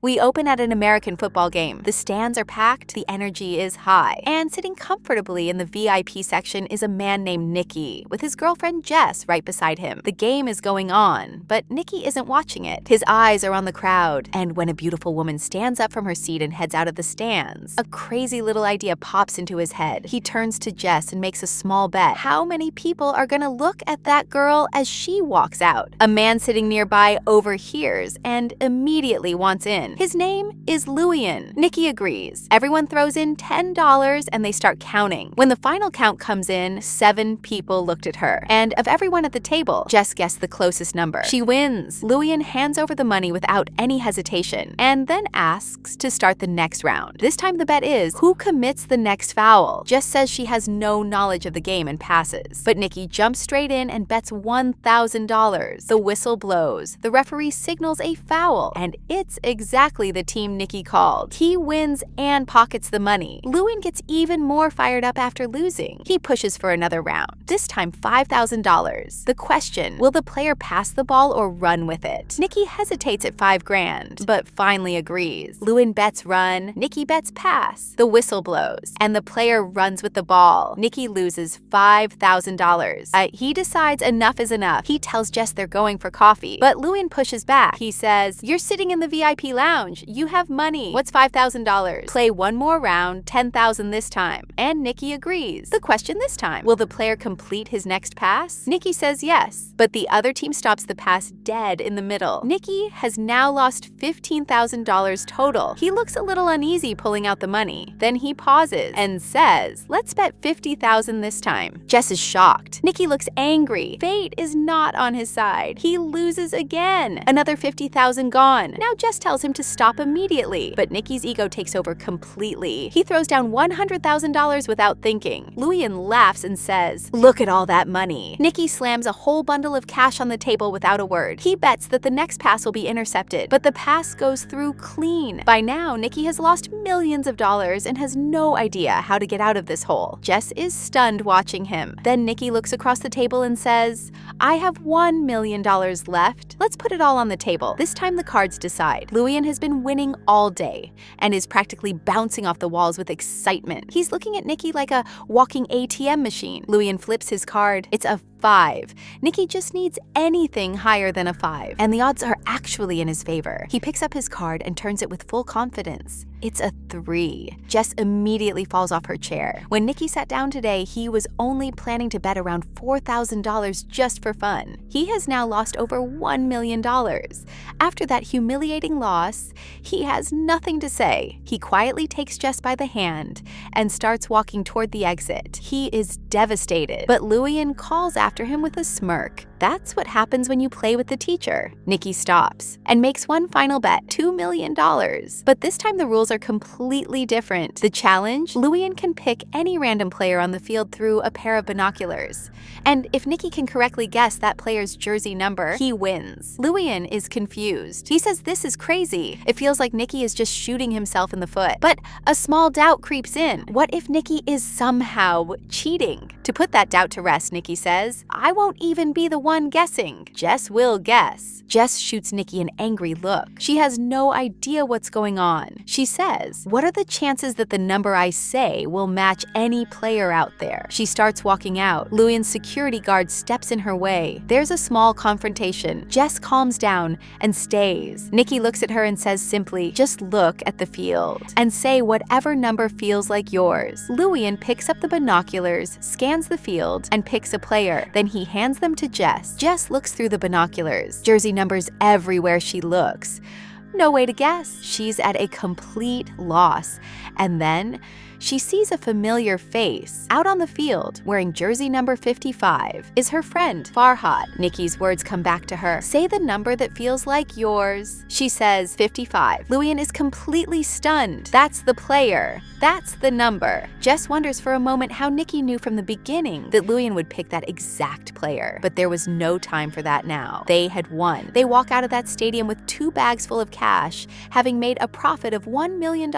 We open at an American football game. The stands are packed, the energy is high, and sitting comfortably in the VIP section is a man named Nicky, with his girlfriend Jess right beside him. The game is going on, but Nicky isn't watching it. His eyes are on the crowd, and when a beautiful woman stands up from her seat and heads out of the stands, a crazy little idea pops into his head. He turns to Jess and makes a small bet. How many people are gonna look at that girl as she walks out? A man sitting nearby overhears and immediately wants in. His name is Luian. Nicky agrees. Everyone throws in $10 and they start counting. When the final count comes in, 7 people looked at her. And of everyone at the table, Jess guessed the closest number. She wins. Luian hands over the money without any hesitation and then asks to start the next round. This time the bet is, who commits the next foul? Jess says she has no knowledge of the game and passes. But Nicky jumps straight in and bets $1,000. The whistle blows. The referee signals a foul, and it's exactly the team Nicky called. He wins and pockets the money. Luian gets even more fired up after losing. He pushes for another round, this time $5,000. The question, will the player pass the ball or run with it? Nicky hesitates at $5,000, but finally agrees. Luian bets run, Nicky bets pass. The whistle blows, and the player runs with the ball. Nicky loses $5,000. He decides enough is enough. He tells Jess they're going for coffee, but Luian pushes back. He says, "You're sitting in the VIP lounge. You have money. What's $5,000? Play one more round, $10,000 this time." And Nicky agrees. The question this time, will the player complete his next pass? Nicky says yes, but the other team stops the pass dead in the middle. Nicky has now lost $15,000 total. He looks a little uneasy pulling out the money. Then he pauses and says, "Let's bet $50,000 this time." Jess is shocked. Nicky looks angry. Fate is not on his side. He loses again. Another $50,000 gone. Now Jess tells him to stop immediately, but Nicky's ego takes over completely. He throws down $100,000 without thinking. Luian laughs and says, "Look at all that money." Nicky slams a whole bundle of cash on the table without a word. He bets that the next pass will be intercepted, but the pass goes through clean. By now, Nicky has lost millions of dollars and has no idea how to get out of this hole. Jess is stunned watching him. Then Nicky looks across the table and says, "I have $1 million left. Let's put it all on the table." This time the cards decide. Luian has been winning all day and is practically bouncing off the walls with excitement. He's looking at Nicky like a walking ATM machine. Luian flips his card. It's a 5. Nicky just needs anything higher than a 5, and the odds are actually in his favor. He picks up his card and turns it with full confidence. It's a 3. Jess immediately falls off her chair. When Nicky sat down today, he was only planning to bet around $4,000 just for fun. He has now lost over $1 million. After that humiliating loss, he has nothing to say. He quietly takes Jess by the hand and starts walking toward the exit. He is devastated, but Luian calls after him with a smirk. That's what happens when you play with the teacher. Nicky stops and makes one final bet, $2 million. But this time the rules are completely different. The challenge, Luian can pick any random player on the field through a pair of binoculars. And if Nicky can correctly guess that player's jersey number, he wins. Luian is confused. He says this is crazy. It feels like Nicky is just shooting himself in the foot. But a small doubt creeps in. What if Nicky is somehow cheating? To put that doubt to rest, Nicky says, "I won't even be the one guessing. Jess will guess." Jess shoots Nicky an angry look. She has no idea what's going on. She says, "What are the chances that the number I say will match any player out there?" She starts walking out. Luian's security guard steps in her way. There's a small confrontation. Jess calms down and stays. Nicky looks at her and says simply, "Just look at the field and say whatever number feels like yours." Luian picks up the binoculars, scans the field, and picks a player. Then he hands them to Jess. Jess looks through the binoculars. Jersey numbers everywhere she looks. No way to guess. She's at a complete loss. And then she sees a familiar face. Out on the field, wearing jersey number 55, is her friend, Farhad. Nicky's words come back to her. "Say the number that feels like yours." She says 55. Luian is completely stunned. That's the player. That's the number. Jess wonders for a moment how Nicky knew from the beginning that Luian would pick that exact player. But there was no time for that now. They had won. They walk out of that stadium with 2 bags full of cash, having made a profit of $1 million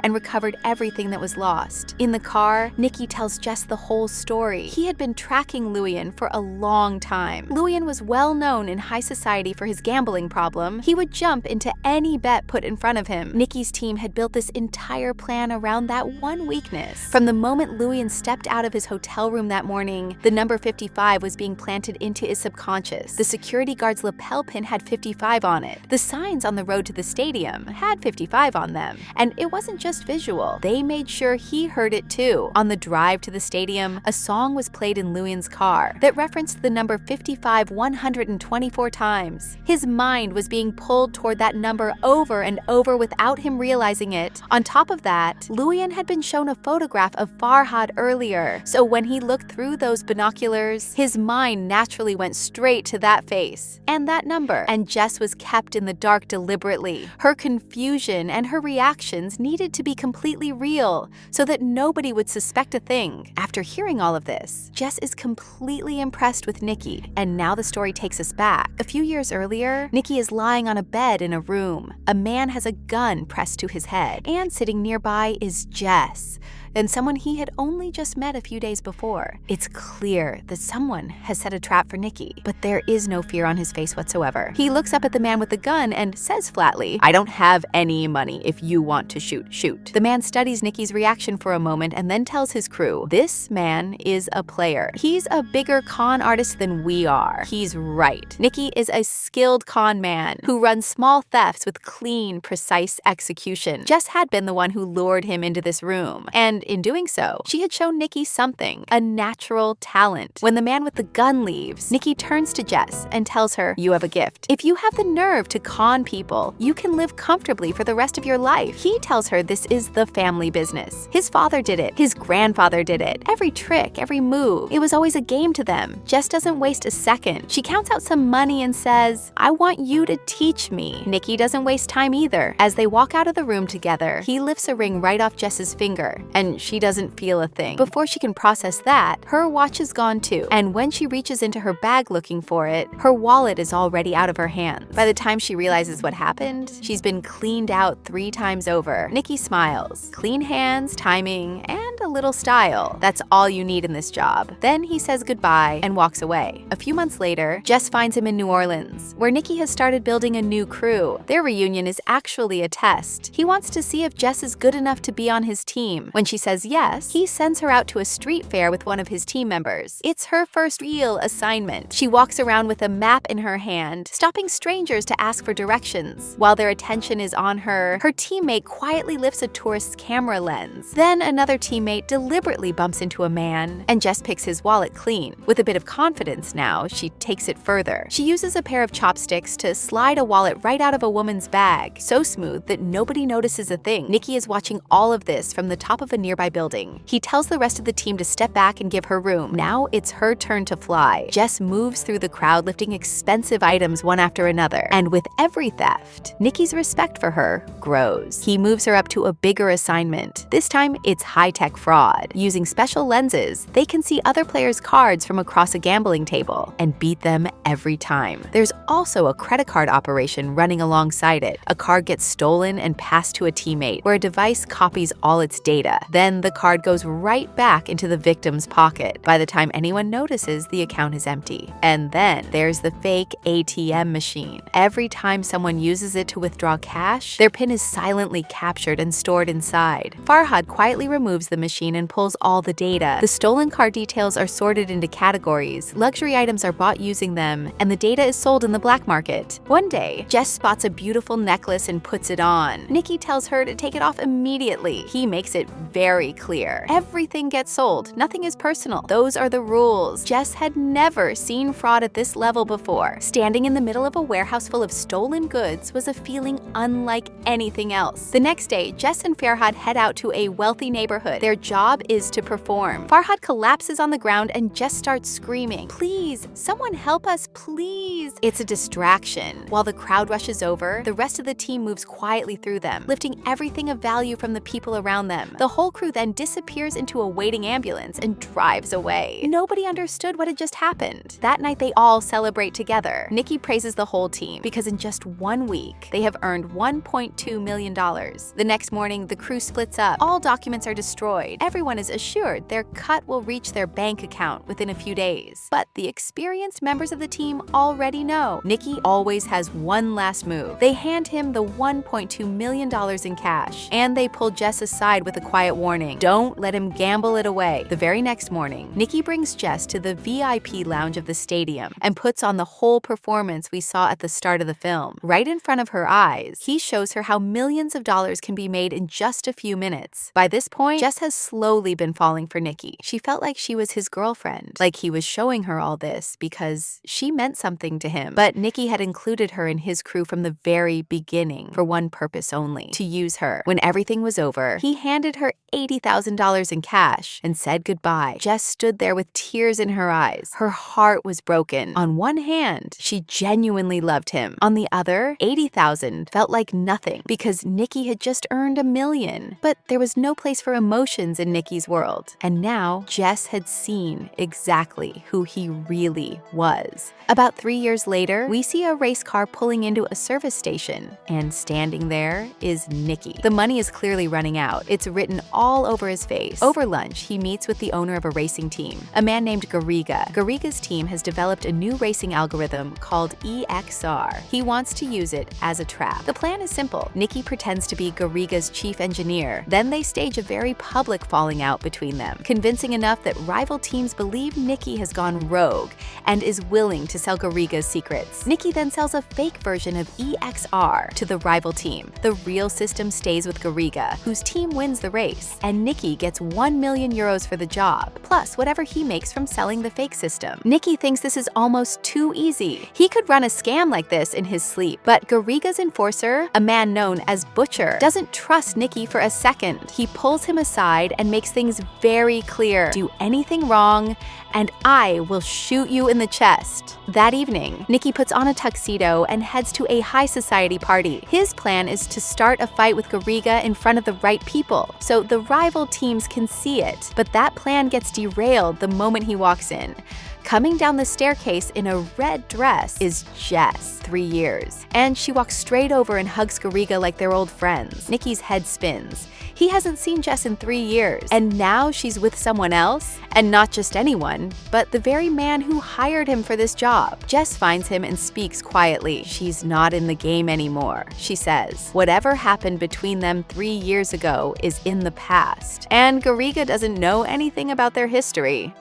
and recovered everything that that was lost. In the car, Nikki tells Jess the whole story. He had been tracking Luyan for a long time. Luyan was well known in high society for his gambling problem. He would jump into any bet put in front of him. Nikki's team had built this entire plan around that one weakness. From the moment Luyan stepped out of his hotel room that morning, the number 55 was being planted into his subconscious. The security guard's lapel pin had 55 on it. The signs on the road to the stadium had 55 on them. And it wasn't just visual. They made sure he heard it too. On the drive to the stadium, a song was played in Luyan's car that referenced the number 55 124 times. His mind was being pulled toward that number over and over without him realizing it. On top of that, Luyan had been shown a photograph of Farhad earlier, so when he looked through those binoculars, his mind naturally went straight to that face and that number, and Jess was kept in the dark deliberately. Her confusion and her reactions needed to be completely real so that nobody would suspect a thing. After hearing all of this, Jess is completely impressed with Nikki, and now the story takes us back. A few years earlier, Nikki is lying on a bed in a room. A man has a gun pressed to his head, and sitting nearby is Jess, and someone he had only just met a few days before. It's clear that someone has set a trap for Nikki, but there is no fear on his face whatsoever. He looks up at the man with the gun and says flatly, "I don't have any money. If you want to shoot, shoot." The man studies Nikki's reaction for a moment and then tells his crew, "This man is a player. He's a bigger con artist than we are." He's right. Nikki is a skilled con man who runs small thefts with clean, precise execution. Jess had been the one who lured him into this room, and in doing so, she had shown Nikki something, a natural talent. When the man with the gun leaves, Nikki turns to Jess and tells her, "You have a gift. If you have the nerve to con people, you can live comfortably for the rest of your life." He tells her this is the family business. His father did it. His grandfather did it. Every trick, every move, it was always a game to them. Jess doesn't waste a second. She counts out some money and says, "I want you to teach me." Nikki doesn't waste time either. As they walk out of the room together, he lifts a ring right off Jess's finger, and she doesn't feel a thing. Before she can process that, her watch is gone too, and when she reaches into her bag looking for it, her wallet is already out of her hands. By the time she realizes what happened, she's been cleaned out 3 times over. Nikki smiles. Clean hands, timing, and a little style. That's all you need in this job. Then he says goodbye and walks away. A few months later, Jess finds him in New Orleans, where Nikki has started building a new crew. Their reunion is actually a test. He wants to see if Jess is good enough to be on his team. When she says yes, he sends her out to a street fair with one of his team members. It's her first real assignment. She walks around with a map in her hand, stopping strangers to ask for directions. While their attention is on her, her teammate quietly lifts a tourist's camera lens. Then another teammate deliberately bumps into a man, and Jess picks his wallet clean. With a bit of confidence now, she takes it further. She uses a pair of chopsticks to slide a wallet right out of a woman's bag, so smooth that nobody notices a thing. Nikki is watching all of this from the top of a nearby building. He tells the rest of the team to step back and give her room. Now it's her turn to fly. Jess moves through the crowd lifting expensive items one after another, and with every theft, Nikki's respect for her grows. He moves her up to a bigger assignment. This time it's high-tech fraud. Using special lenses, they can see other players' cards from across a gambling table and beat them every time. There's also a credit card operation running alongside it. A card gets stolen and passed to a teammate, where a device copies all its data. Then the card goes right back into the victim's pocket. By the time anyone notices, the account is empty. And then there's the fake ATM machine. Every time someone uses it to withdraw cash, their PIN is silently captured and stored inside. Farhad quietly removes the machine and pulls all the data. The stolen card details are sorted into categories, luxury items are bought using them, and the data is sold in the black market. One day, Jess spots a beautiful necklace and puts it on. Nikki tells her to take it off immediately. He makes it very clear. Everything gets sold. Nothing is personal. Those are the rules. Jess had never seen fraud at this level before. Standing in the middle of a warehouse full of stolen goods was a feeling unlike anything else. The next day, Jess and Farhad head out to a wealthy neighborhood. Their job is to perform. Farhad collapses on the ground and Jess starts screaming, "Please, someone help us, please." It's a distraction. While the crowd rushes over, the rest of the team moves quietly through them, lifting everything of value from the people around them. The whole crew then disappears into a waiting ambulance and drives away. Nobody understood what had just happened. That night, they all celebrate together. Nikki praises the whole team because in just 1 week, they have earned $1.2 million. The next morning, the crew splits up. All documents are destroyed. Everyone is assured their cut will reach their bank account within a few days. But the experienced members of the team already know Nikki always has one last move. They hand him the $1.2 million in cash, and they pull Jess aside with a quiet warning. Don't let him gamble it away. The very next morning, Nikki brings Jess to the VIP lounge of the stadium and puts on the whole performance we saw at the start of the film. Right in front of her eyes, he shows her how millions of dollars can be made in just a few minutes. By this point, Jess has slowly been falling for Nikki. She felt like she was his girlfriend, like he was showing her all this because she meant something to him. But Nikki had included her in his crew from the very beginning for one purpose only, to use her. When everything was over, he handed her $80,000 in cash and said goodbye. Jess stood there with tears in her eyes. Her heart was broken. On one hand, she genuinely loved him. On the other, $80,000 felt like nothing because Nikki had just earned $1 million. But there was no place for emotions in Nikki's world. And now, Jess had seen exactly who he really was. About 3 years later, we see a race car pulling into a service station, and standing there is Nikki. The money is clearly running out. It's written all over his face. Over lunch, he meets with the owner of a racing team, a man named Garriga. Garriga's team has developed a new racing algorithm called EXR. He wants to use it as a trap. The plan is simple. Nikki pretends to be Garriga's chief engineer. Then they stage a very public falling out between them, convincing enough that rival teams believe Nikki has gone rogue and is willing to sell Garriga's secrets. Nikki then sells a fake version of EXR to the rival team. The real system stays with Garriga, whose team wins the race, and Nikki gets 1 million euros for the job, plus whatever he makes from selling the fake system. Nikki thinks this is almost too easy. He could run a scam like this in his sleep, but Garriga's enforcer, a man known as Butcher, doesn't trust Nikki for a second. He pulls him aside and makes things very clear. Do anything wrong, and I will shoot you in the chest. That evening, Nikki puts on a tuxedo and heads to a high society party. His plan is to start a fight with Garriga in front of the right people, so the rival teams can see it. But that plan gets derailed the moment he walks in. Coming down the staircase in a red dress is Jess, 3 years, and she walks straight over and hugs Garriga like they're old friends. Nikki's head spins. He hasn't seen Jess in 3 years, and now she's with someone else, and not just anyone, but the very man who hired him for this job. Jess finds him and speaks quietly. She's not in the game anymore, she says. Whatever happened between them 3 years ago is in the past, and Garriga doesn't know anything about their history.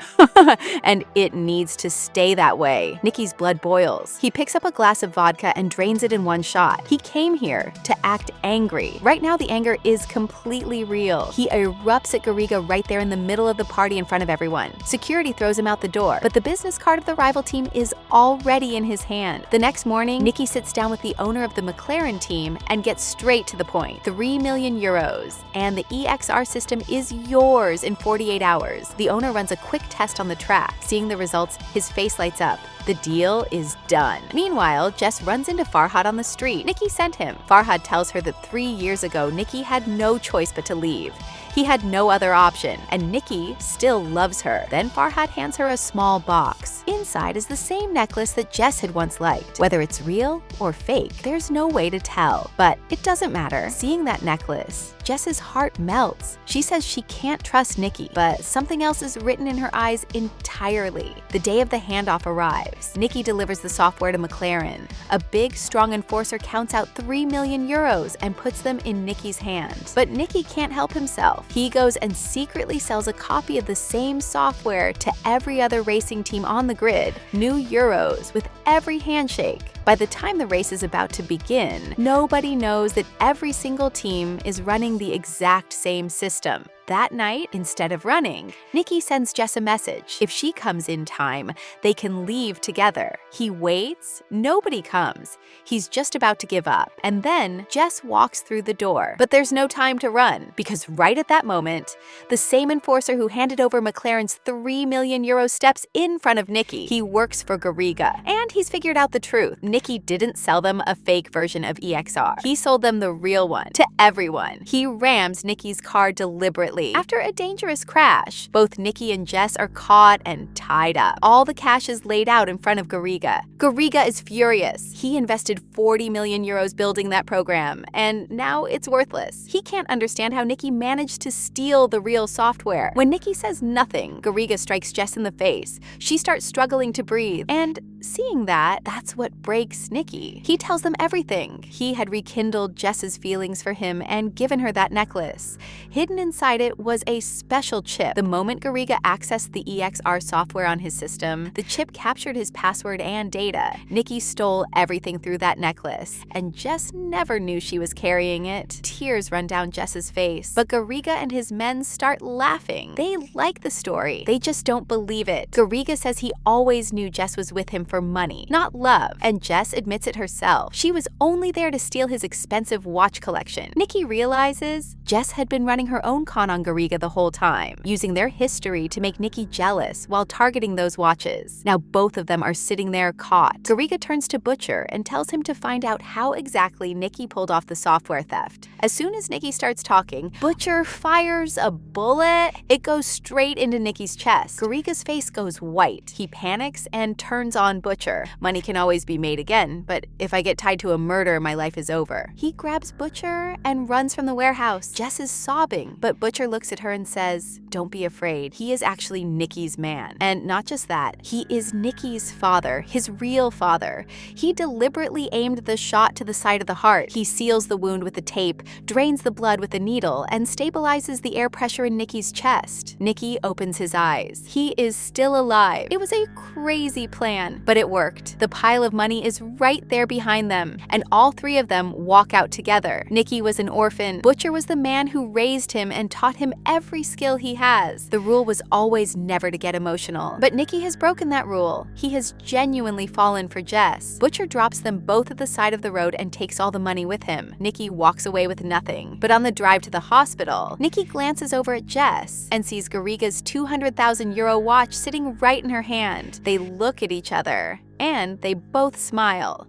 And it needs to stay that way. Nikki's blood boils. He picks up a glass of vodka and drains it in one shot. He came here to act angry. Right now, the anger is completely real. He erupts at Garriga right there in the middle of the party in front of everyone. Security throws him out the door, but the business card of the rival team is already in his hand. The next morning, Nikki sits down with the owner of the McLaren team and gets straight to the point. 3 million euros, and the EXR system is yours in 48 hours. The owner runs a quick test on the track. Seeing the results, his face lights up. The deal is done. Meanwhile, Jess runs into Farhad on the street. Nikki sent him. Farhad tells her that 3 years ago, Nikki had no choice but to leave. He had no other option, and Nikki still loves her. Then Farhad hands her a small box. Inside is the same necklace that Jess had once liked. Whether it's real or fake, there's no way to tell. But it doesn't matter. Seeing that necklace, Jess's heart melts. She says she can't trust Nikki, but something else is written in her eyes entirely. The day of the handoff arrives. Nikki delivers the software to McLaren. A big, strong enforcer counts out 3 million euros and puts them in Nikki's hand. But Nikki can't help himself. He goes and secretly sells a copy of the same software to every other racing team on the grid. New euros with every handshake. By the time the race is about to begin, nobody knows that every single team is running the exact same system. That night, instead of running, Nikki sends Jess a message. If she comes in time, they can leave together. He waits, nobody comes. He's just about to give up. And then Jess walks through the door. But there's no time to run, because right at that moment, the same enforcer who handed over McLaren's 3 million euro steps in front of Nikki. He works for Garriga, and he's figured out the truth. Nicky didn't sell them a fake version of EXR. He sold them the real one, to everyone. He rams Nicky's car deliberately. After a dangerous crash, both Nicky and Jess are caught and tied up. All the cash is laid out in front of Garriga. Garriga is furious. He invested 40 million euros building that program, and now it's worthless. He can't understand how Nicky managed to steal the real software. When Nicky says nothing, Garriga strikes Jess in the face. She starts struggling to breathe, and seeing that, that's what breaks Nicky. He tells them everything. He had rekindled Jess's feelings for him and given her that necklace. Hidden inside it was a special chip. The moment Garriga accessed the EXR software on his system, the chip captured his password and data. Nicky stole everything through that necklace, and Jess never knew she was carrying it. Tears run down Jess's face, but Garriga and his men start laughing. They like the story. They just don't believe it. Garriga says he always knew Jess was with him for money, not love, and Jess admits it herself. She was only there to steal his expensive watch collection. Nicky realizes Jess had been running her own con on Garriga the whole time, using their history to make Nicky jealous while targeting those watches. Now both of them are sitting there caught. Garriga turns to Butcher and tells him to find out how exactly Nicky pulled off the software theft. As soon as Nicky starts talking, Butcher fires a bullet. It goes straight into Nicky's chest. Garriga's face goes white. He panics and turns on Butcher. Money can always be made again, but if I get tied to a murder, my life is over. He grabs Butcher and runs from the warehouse. Jess is sobbing, but Butcher looks at her and says, "Don't be afraid. He is actually Nicky's man." And not just that, he is Nicky's father, his real father. He deliberately aimed the shot to the side of the heart. He seals the wound with the tape, drains the blood with a needle, and stabilizes the air pressure in Nicky's chest. Nicky opens his eyes. He is still alive. It was a crazy plan, but it worked. The pile of money is right there behind them, and all three of them walk out together. Nicky was an orphan. Butcher was the man who raised him and taught him every skill he has. The rule was always never to get emotional, but Nicky has broken that rule. He has genuinely fallen for Jess. Butcher drops them both at the side of the road and takes all the money with him. Nicky walks away with nothing, but on the drive to the hospital, Nicky glances over at Jess and sees Garriga's 200,000 euro watch sitting right in her hand. They look at each other, and they both smile.